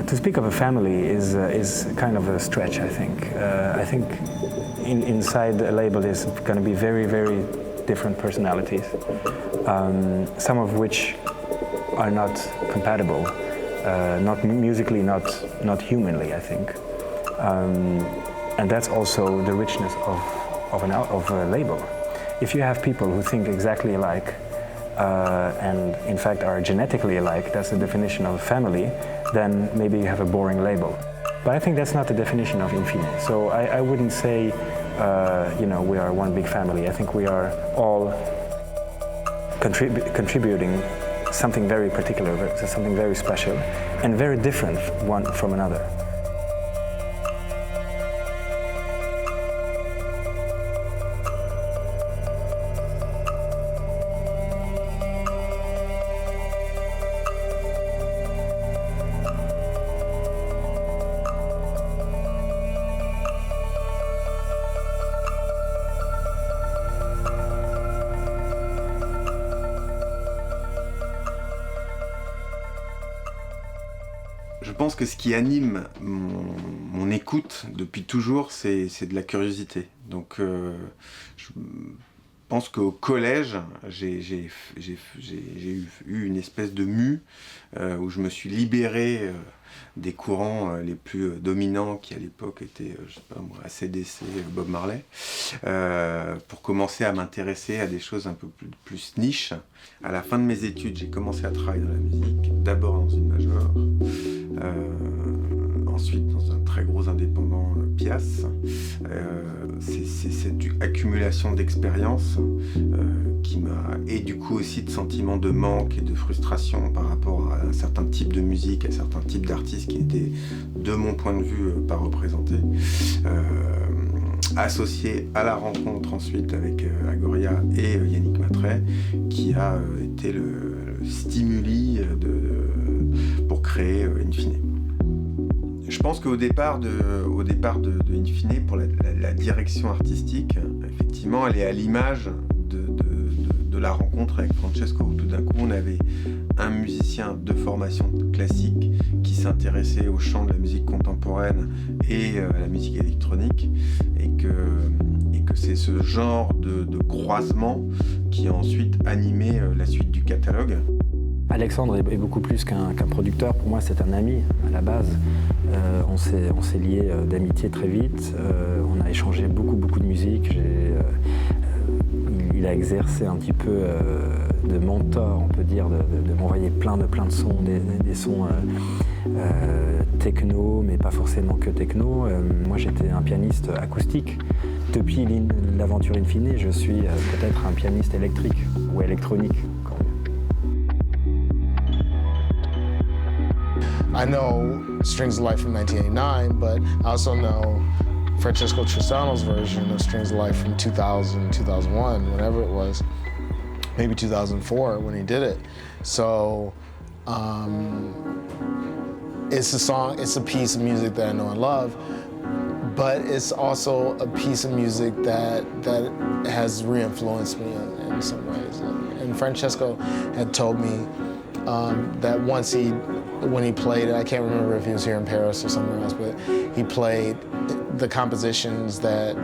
To speak of a family is kind of a stretch, I think. I think inside a label there's going to be very, very different personalities, some of which are not compatible, not musically, not humanly, I think. And that's also the richness of a label. If you have people who think exactly alike, and in fact are genetically alike, that's the definition of a family, then maybe you have a boring label. But I think that's not the definition of Infine. So I wouldn't say, we are one big family. I think we are all contributing something very particular, something very special, and very different one from another. Je pense que ce qui anime mon écoute depuis toujours, c'est de la curiosité. Donc, je pense qu'au collège, j'ai eu une espèce de mue où je me suis libéré des courants les plus dominants qui à l'époque étaient, je sais pas moi, AC/DC, Bob Marley, pour commencer à m'intéresser à des choses un peu plus niches. À la fin de mes études, j'ai commencé à travailler dans la musique, d'abord dans une major, ensuite dans un très gros indépendant, Pias. C'est cette accumulation d'expériences qui m'a, et du coup aussi de sentiments de manque et de frustration par rapport à un certain type de musique, à certains types d'artistes qui n'étaient, de mon point de vue, pas représentés. Associé à la rencontre ensuite avec Agoria et Yannick Matray, qui a été le stimuli pour créer Infine. Je pense qu'au départ de Infine, pour la direction artistique, effectivement, elle est à l'image de la rencontre avec Francesco. Tout d'un coup, on avait un musicien de formation classique qui s'intéressait au chant de la musique contemporaine et à la musique électronique, et que c'est ce genre de croisement qui a ensuite animé la suite du catalogue. Alexandre est beaucoup plus qu'un producteur. Pour moi, c'est un ami à la base. On s'est liés d'amitié très vite. On a échangé beaucoup de musique. Il a exercé un petit peu de mentor, on peut dire, de m'envoyer plein de sons, des sons techno, mais pas forcément que techno. Moi, j'étais un pianiste acoustique. Depuis l'aventure Infine, je suis peut-être un pianiste électrique ou électronique. I know Strings of Life from 1989, but I also know Francesco Tristano's version of Strings of Life from 2000, 2001, whenever it was, maybe 2004 when he did it. So it's a song, it's a piece of music that I know and love, but it's also a piece of music that has re-influenced me in some ways. And Francesco had told me that once when he played it, I can't remember if he was here in Paris or somewhere else, but he played the compositions that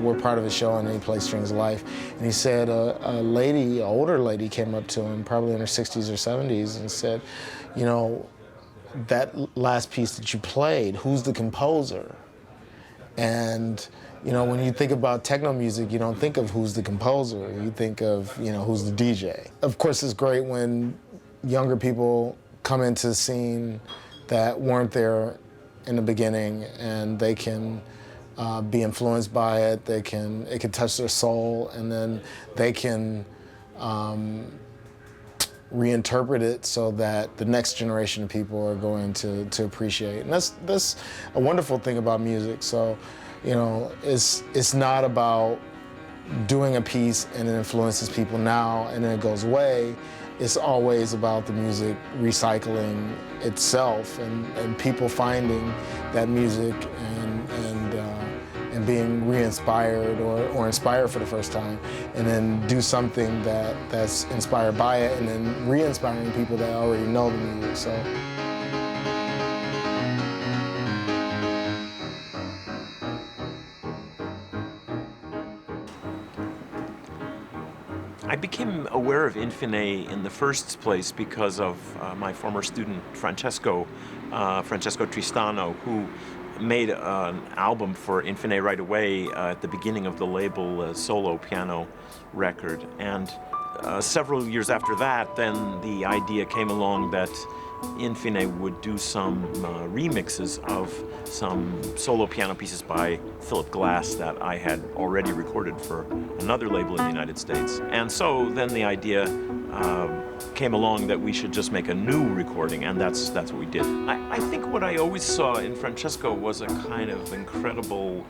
were part of his show, and then he played Strings of Life. And he said an older lady came up to him, probably in her 60s or 70s, and said, that last piece that you played, who's the composer? And when you think about techno music, you don't think of who's the composer. You think of, who's the DJ. Of course, it's great when younger people come into the scene that weren't there in the beginning, and they can be influenced by it. It can touch their soul, and then they can reinterpret it so that the next generation of people are going to appreciate. And that's a wonderful thing about music. So, it's not about doing a piece and it influences people now and then it goes away. It's always about the music recycling itself and people finding that music and being re-inspired or inspired for the first time, and then do something that's inspired by it, and then re-inspiring people that already know the music. So. I became aware of Infine in the first place because of my former student Francesco Tristano, who made an album for Infine right away at the beginning of the label, solo piano record. And several years after that, then the idea came along that Infine would do some remixes of some solo piano pieces by Philip Glass that I had already recorded for another label in the United States. And so then the idea came along that we should just make a new recording, and that's what we did. I think what I always saw in Francesco was a kind of incredible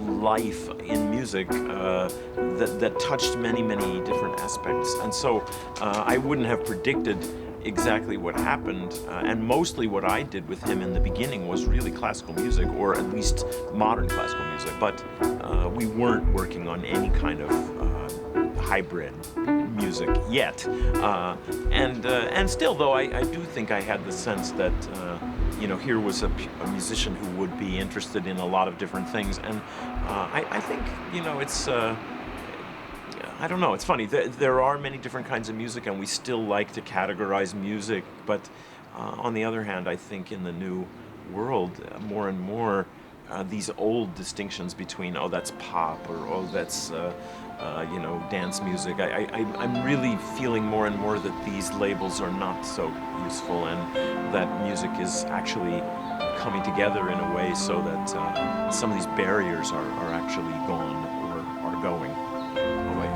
life in music that touched many different aspects. And so I wouldn't have predicted exactly what happened, and mostly what I did with him in the beginning was really classical music, or at least modern classical music, but we weren't working on any kind of hybrid music yet. And still, though, I do think I had the sense that here was a musician who would be interested in a lot of different things, and I think it's I don't know, it's funny. There are many different kinds of music, and we still like to categorize music, but on the other hand, I think in the new world, more and more, these old distinctions between, oh, that's pop, or oh, that's dance music. I'm really feeling more and more that these labels are not so useful, and that music is actually coming together in a way so that some of these barriers are actually gone or are going away.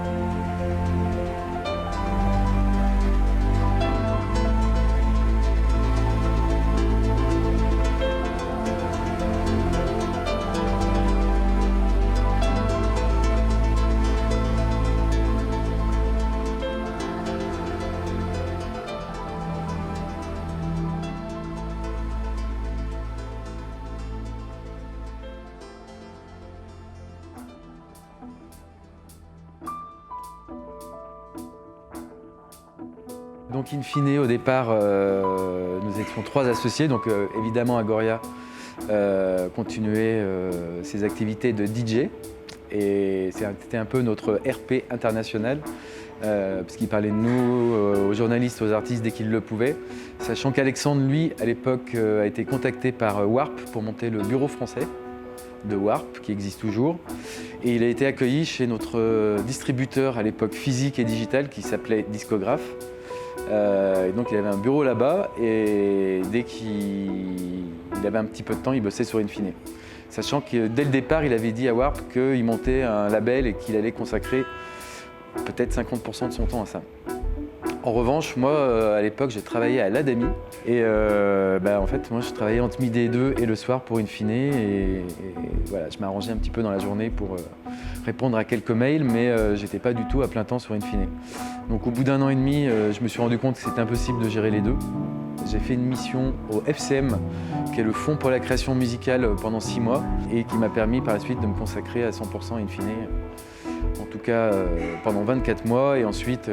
Donc in fine, au départ, nous étions 3 associés, donc évidemment Agoria continuait ses activités de DJ, et c'était un peu notre RP international, parce qu'il parlait de nous aux journalistes, aux artistes dès qu'il le pouvait, sachant qu'Alexandre, lui, à l'époque, a été contacté par Warp pour monter le bureau français de Warp, qui existe toujours, et il a été accueilli chez notre distributeur à l'époque physique et digital qui s'appelait Discographe. Et donc il avait un bureau là-bas, et dès qu'il avait un petit peu de temps, il bossait sur Infine. Sachant que dès le départ, il avait dit à Warp qu'il montait un label et qu'il allait consacrer peut-être 50% de son temps à ça. En revanche, moi, à l'époque, j'ai travaillé à l'Adami, et en fait, moi, je travaillais entre midi et 2 et le soir pour Infine, et voilà, je m'arrangeais un petit peu dans la journée pour répondre à quelques mails, mais j'étais pas du tout à plein temps sur Infine. Donc au bout d'1 an et demi, je me suis rendu compte que c'était impossible de gérer les deux. J'ai fait une mission au FCM, qui est le Fonds pour la création musicale, pendant 6 mois, et qui m'a permis par la suite de me consacrer à 100% à Infine, en tout cas pendant 24 mois, et ensuite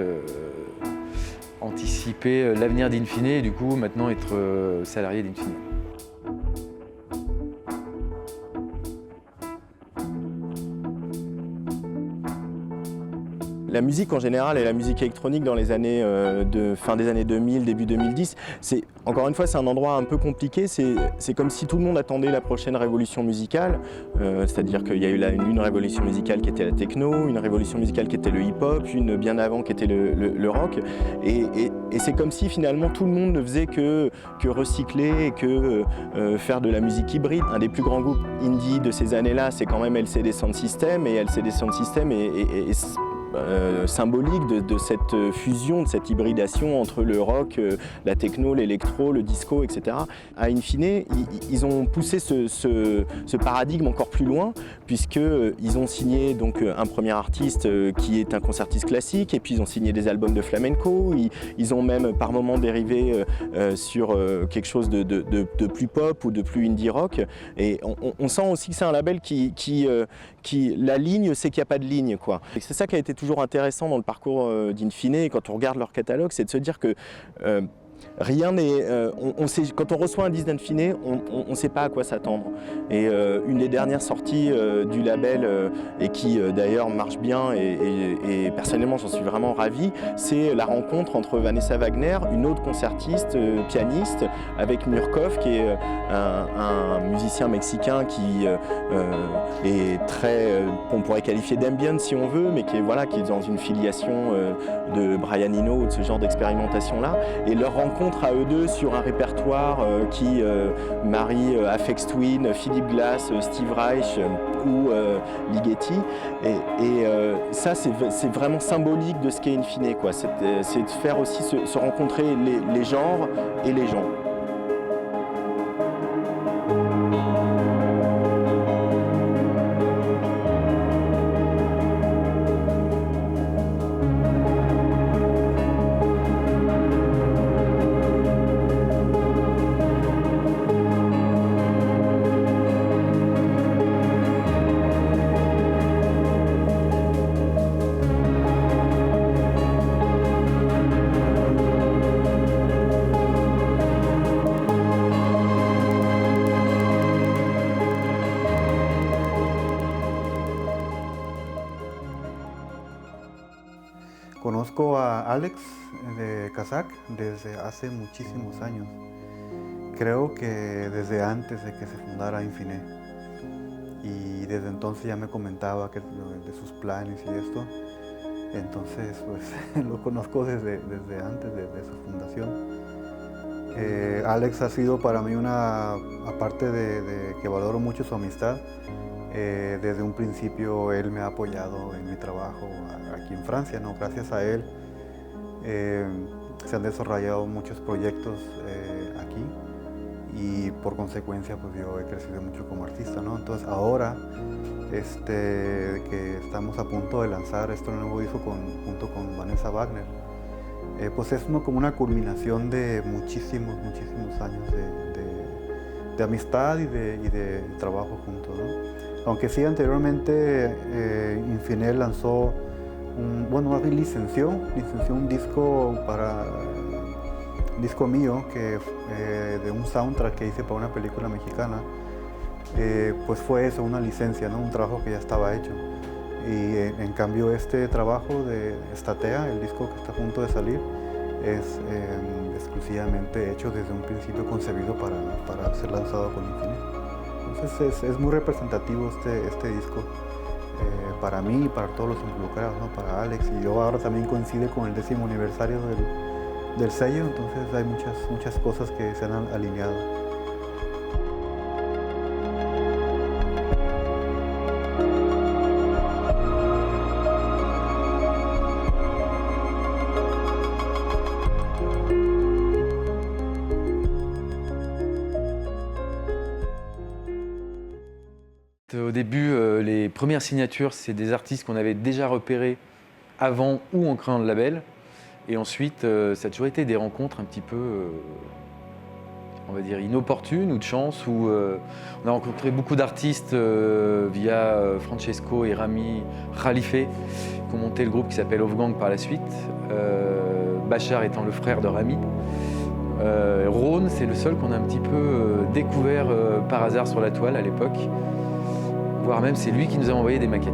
anticiper l'avenir d'Infine, et du coup maintenant être salarié d'Infine. La musique en général et la musique électronique dans les années fin des années 2000, début 2010, encore une fois, c'est un endroit un peu compliqué. C'est comme si tout le monde attendait la prochaine révolution musicale. C'est-à-dire qu'il y a eu une révolution musicale qui était la techno, une révolution musicale qui était le hip-hop, une bien avant qui était le rock. Et c'est comme si finalement tout le monde ne faisait que recycler et que faire de la musique hybride. Un des plus grands groupes indie de ces années-là, c'est quand même LCD Sound System, et LCD Sound System est symbolique de cette fusion, de cette hybridation entre le rock, la techno, l'électro, le disco, etc. À Infine, ils ont poussé ce paradigme encore plus loin, puisqu'ils ont signé donc un premier artiste qui est un concertiste classique, et puis ils ont signé des albums de flamenco, ils ont même par moments dérivé sur quelque chose de plus pop ou de plus indie rock, et on sent aussi que c'est un label qui la ligne, c'est qu'il n'y a pas de ligne, quoi. C'est ça qui a été toujours intéressant dans le parcours d'Infine, quand on regarde leur catalogue, c'est de se dire que Rien n'est. On sait, quand on reçoit un disque d'Infine, on ne sait pas à quoi s'attendre. Et une des dernières sorties du label, et qui d'ailleurs marche bien, et personnellement j'en suis vraiment ravi, c'est la rencontre entre Vanessa Wagner, une autre concertiste, pianiste, avec Murkov, qui est un musicien mexicain qui est très, on pourrait qualifier d'ambient si on veut, mais qui est dans une filiation de Brian Eno ou de ce genre d'expérimentation-là. Et leur rencontre à eux deux sur un répertoire qui marie Aphex Twin, Philip Glass, Steve Reich ou Ligeti. Et ça, c'est vraiment symbolique de ce qu'est Infine, quoi. C'est de faire aussi se rencontrer les genres et les gens. Conozco a Alex de Kazakh desde hace muchísimos años. Creo que desde antes de que se fundara Infine. Y desde entonces ya me comentaba de sus planes y esto. Entonces, pues lo conozco desde antes de su fundación. Alex ha sido para mí aparte de que valoro mucho su amistad, desde un principio él me ha apoyado en mi trabajo aquí en Francia, ¿no? Gracias a él se han desarrollado muchos proyectos aquí y por consecuencia pues yo he crecido mucho como artista, ¿no? Entonces ahora que estamos a punto de lanzar este nuevo disco junto con Vanessa Wagner, pues es como una culminación de muchísimos años de amistad y de trabajo juntos, ¿no? Aunque sí, anteriormente Infine lanzó, más bien licenció un disco mío de un soundtrack que hice para una película mexicana. Pues fue eso, una licencia, ¿no? Un trabajo que ya estaba hecho. Y en cambio este trabajo de Statea, el disco que está a punto de salir, es exclusivamente hecho desde un principio concebido para ser lanzado con Infine. Entonces es muy representativo este disco para mí y para todos los involucrados, ¿no? Para Alex, y yo ahora también coincide con el 10º aniversario del sello, entonces hay muchas cosas que se han alineado. Au début, les premières signatures, c'est des artistes qu'on avait déjà repérés avant ou en créant le label. Et ensuite, ça a toujours été des rencontres un petit peu, on va dire, inopportunes ou de chance, où on a rencontré beaucoup d'artistes via Francesco et Rami Khalife, qui ont monté le groupe qui s'appelle Wolfgang par la suite, Bachar étant le frère de Rami. Rhône, c'est le seul qu'on a un petit peu découvert par hasard sur la toile à l'époque. Voire même c'est lui qui nous a envoyé des maquettes.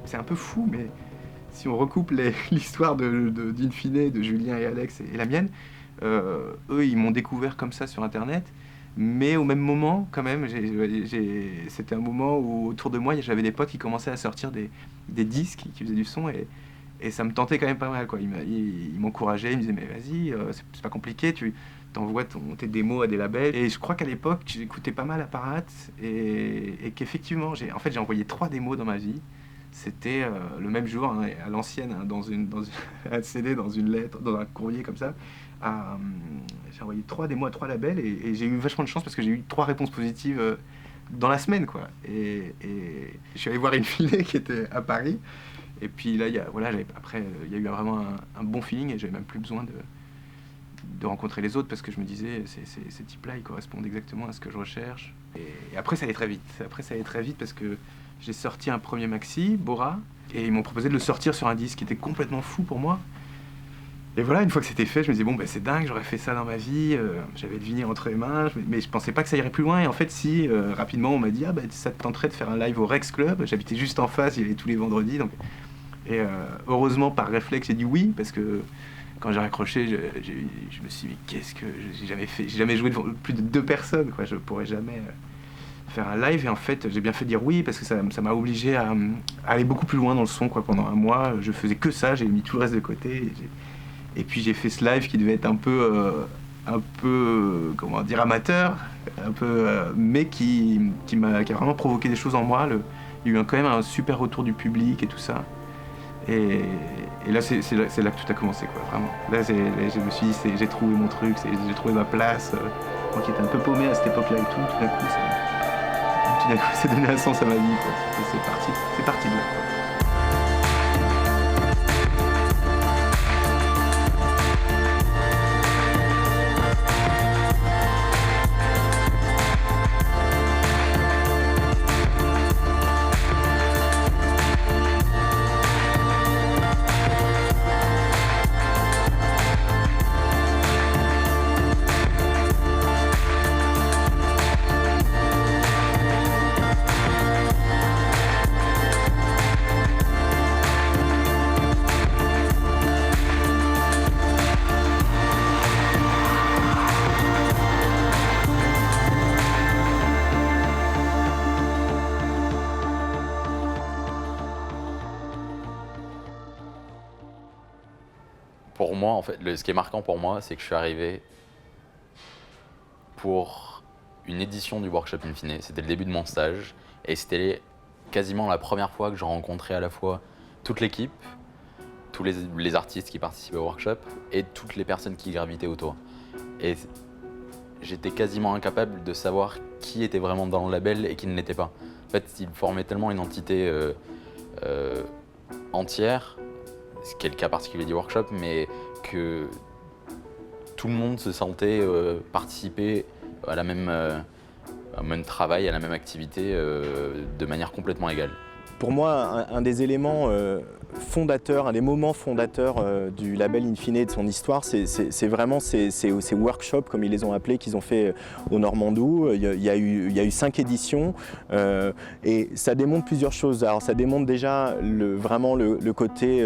C'est un peu fou, mais si on recoupe l'histoire d'Infine, de Julien et Alex et la mienne, eux, ils m'ont découvert comme ça sur Internet, mais au même moment, quand même, c'était un moment où autour de moi, j'avais des potes qui commençaient à sortir des disques, qui faisaient du son, et Et ça me tentait quand même pas mal, quoi. Il m'encourageait, il me disait mais vas-y, c'est pas compliqué, tu t'envoies tes démos à des labels. Et je crois qu'à l'époque, j'écoutais pas mal Apparat et qu'effectivement, j'ai envoyé 3 démos dans ma vie. C'était le même jour, hein, à l'ancienne, hein, dans un CD, dans une lettre, dans un courrier comme ça. J'ai envoyé 3 démos à 3 labels et j'ai eu vachement de chance parce que j'ai eu 3 réponses positives dans la semaine, quoi. Et je suis allé voir Infine qui était à Paris. Et puis là, il y a eu vraiment un bon feeling et j'avais même plus besoin de rencontrer les autres parce que je me disais, ces types-là, ils correspondent exactement à ce que je recherche. Et après, ça allait très vite. Parce que j'ai sorti un premier maxi, Bora, et ils m'ont proposé de le sortir sur un disque qui était complètement fou pour moi. Et voilà, une fois que c'était fait, je me disais, bon, c'est dingue, j'aurais fait ça dans ma vie, j'avais le vinyle entre les mains, mais je pensais pas que ça irait plus loin. Et en fait, si, rapidement, on m'a dit, ça te tenterait de faire un live au Rex Club. J'habitais juste en face, il y allait tous les vendredis. Et heureusement, par réflexe, j'ai dit oui, parce que quand j'ai raccroché, je me suis dit, qu'est-ce que j'ai jamais fait? J'ai jamais joué devant plus de 2 personnes, quoi. Je pourrais jamais faire un live. Et en fait, j'ai bien fait de dire oui, parce que ça m'a obligé à aller beaucoup plus loin dans le son, quoi. Pendant un mois, je faisais que ça, j'ai mis tout le reste de côté. Et puis j'ai fait ce live qui devait être un peu comment dire, amateur, mais qui a vraiment provoqué des choses en moi. Il y a eu quand même un super retour du public et tout ça. Et là, c'est là que tout a commencé, quoi, vraiment. Là, je me suis dit, j'ai trouvé mon truc, j'ai trouvé ma place. Moi qui étais un peu paumé à cette époque-là et tout d'un coup, ça donnait un sens à ma vie, quoi. Et c'est parti de là, quoi. Pour moi, en fait, ce qui est marquant pour moi, c'est que je suis arrivé pour une édition du workshop Infine. C'était le début de mon stage et c'était quasiment la première fois que je rencontrais à la fois toute l'équipe, tous les artistes qui participaient au workshop et toutes les personnes qui gravitaient autour. Et j'étais quasiment incapable de savoir qui était vraiment dans le label et qui ne l'était pas. En fait, ils formaient tellement une entité entière, ce qui est le cas particulier du workshop, mais que tout le monde se sentait participer à la même, au même travail, à la même activité de manière complètement égale. Pour moi, un des éléments fondateurs, un des moments fondateurs du label Infine et de son histoire, c'est vraiment ces workshops, comme ils les ont appelés, qu'ils ont fait au Normandou. Il y a eu 5 éditions et ça démontre plusieurs choses. Alors ça démontre déjà vraiment le côté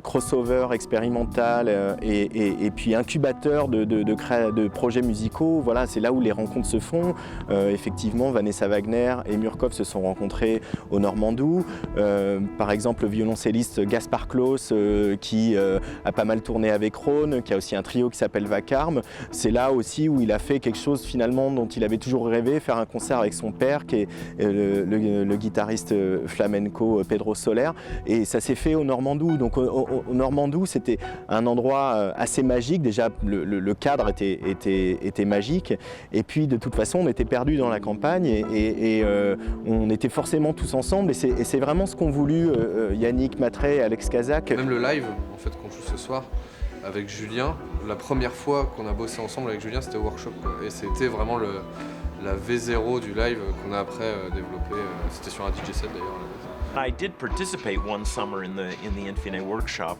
crossover, expérimental et puis incubateur de projets musicaux. Voilà, c'est là où les rencontres se font. Effectivement, Vanessa Wagner et Murkoff se sont rencontrés au Normandou. Par exemple, le violoncelliste Gaspard Claus qui a pas mal tourné avec Rhône, qui a aussi un trio qui s'appelle Vacarme. C'est là aussi où il a fait quelque chose finalement dont il avait toujours rêvé, faire un concert avec son père qui est le guitariste flamenco Pedro Soler, et ça s'est fait au Normandou. Donc au Normandou, c'était un endroit assez magique. Déjà le cadre était magique, et puis de toute façon on était perdus dans la campagne et on était forcément tous ensemble. Et c'est vraiment ce qu'ont voulu Yannick Matrey et Alex Kazak. Même le live, en fait, qu'on joue ce soir avec Julien, la première fois qu'on a bossé ensemble avec Julien, c'était au workshop, quoi. Et c'était vraiment la V0 du live qu'on a après développé. C'était sur un DJ set d'ailleurs. I did participate one summer in the Infine workshop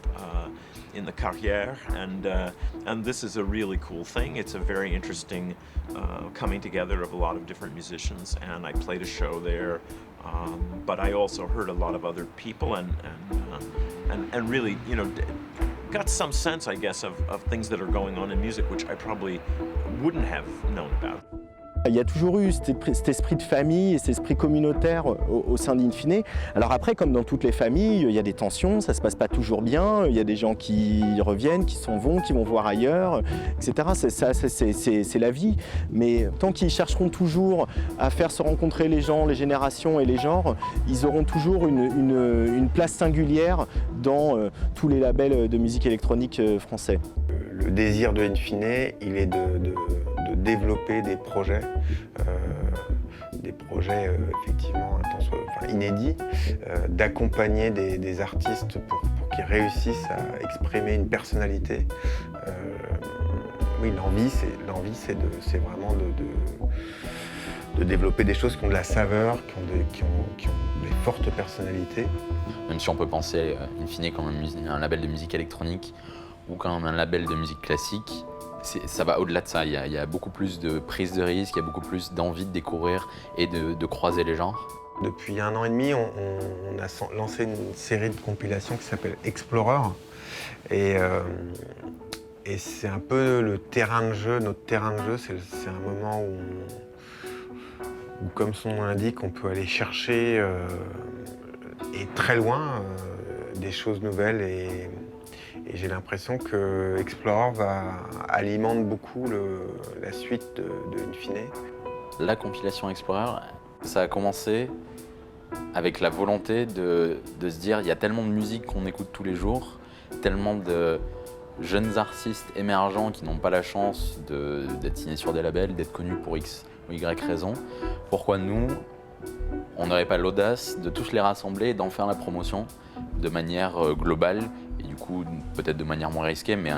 in the Carrière, and this is a really cool thing. It's a very interesting coming together of a lot of different musicians, and I played a show there. But I also heard a lot of other people and really, you know, got some sense, I guess, of things that are going on in music, which I probably wouldn't have known about. Il y a toujours eu cet esprit de famille et cet esprit communautaire au sein d'Infine. Alors après, comme dans toutes les familles, il y a des tensions, ça ne se passe pas toujours bien, il y a des gens qui reviennent, qui s'en vont, qui vont voir ailleurs, etc. C'est la vie. Mais tant qu'ils chercheront toujours à faire se rencontrer les gens, les générations et les genres, ils auront toujours une place singulière dans tous les labels de musique électronique français. Le désir de Infine, il est de développer des projets effectivement inédits, d'accompagner des artistes pour qu'ils réussissent à exprimer une personnalité. Oui, l'envie, c'est vraiment de développer des choses qui ont de la saveur, qui ont des fortes personnalités. Même si on peut penser Infine comme un label de musique électronique ou comme un label de musique classique, ça va au-delà de ça. Il y a beaucoup plus de prise de risque, il y a beaucoup plus d'envie de découvrir et de croiser les genres. Depuis 1 an et demi, on a lancé une série de compilations qui s'appelle Explorer. Et c'est un peu le terrain de jeu. Notre terrain de jeu, c'est un moment où, comme son nom l'indique, on peut aller chercher et très loin des choses nouvelles. Et j'ai l'impression que Explorer alimente beaucoup la suite de Infine. La compilation Explorer, ça a commencé avec la volonté de se dire il y a tellement de musique qu'on écoute tous les jours, tellement de jeunes artistes émergents qui n'ont pas la chance d'être signés sur des labels, d'être connus pour X ou Y raison. Pourquoi nous, on n'aurait pas l'audace de tous les rassembler et d'en faire la promotion de manière globale et du coup peut-être de manière moins risquée, mais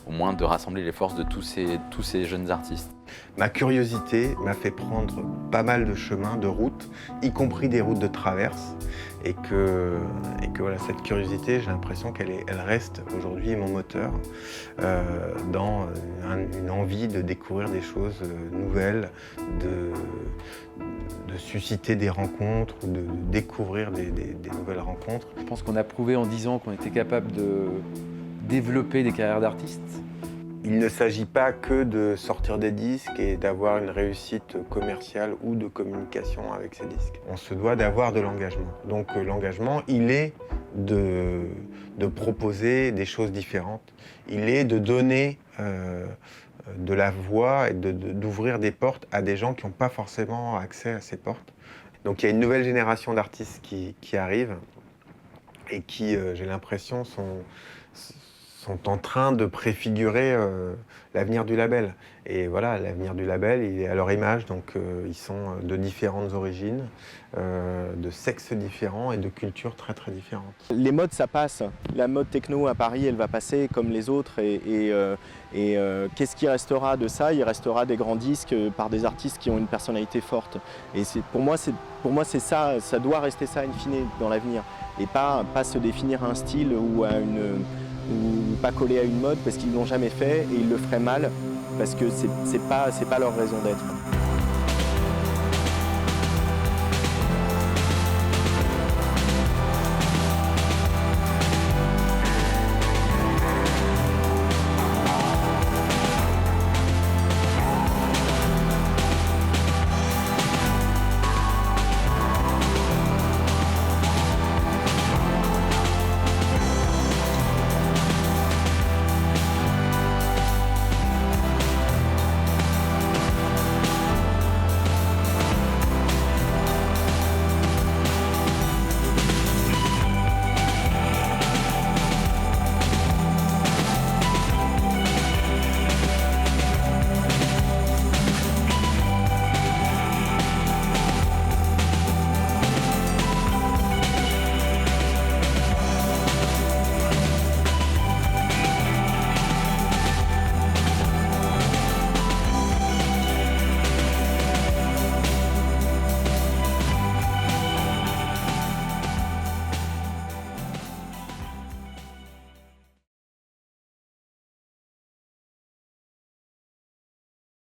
au moins de rassembler les forces de tous ces jeunes artistes. Ma curiosité m'a fait prendre pas mal de chemins, de routes, y compris des routes de traverse, et que voilà, cette curiosité, j'ai l'impression qu'elle reste aujourd'hui mon moteur dans une envie de découvrir des choses nouvelles, de susciter des rencontres ou de découvrir des nouvelles rencontres. Je pense qu'on a prouvé en 10 ans qu'on était capable de développer des carrières d'artistes. Il ne s'agit pas que de sortir des disques et d'avoir une réussite commerciale ou de communication avec ces disques. On se doit d'avoir de l'engagement. Donc l'engagement, il est de proposer des choses différentes. Il est de donner de la voix et d'ouvrir des portes à des gens qui n'ont pas forcément accès à ces portes. Donc il y a une nouvelle génération d'artistes qui arrive et qui, j'ai l'impression, sont en train de préfigurer l'avenir du label. Et voilà, l'avenir du label, il est à leur image, donc ils sont de différentes origines, de sexes différents et de cultures très très différentes. Les modes, ça passe. La mode techno à Paris, elle va passer comme les autres. Et qu'est-ce qui restera de ça? Il restera des grands disques par des artistes qui ont une personnalité forte. Et pour moi, c'est ça, ça doit rester ça in fine dans l'avenir. Et pas se définir à un style ou pas coller à une mode parce qu'ils ne l'ont jamais fait et ils le feraient mal parce que c'est pas leur raison d'être.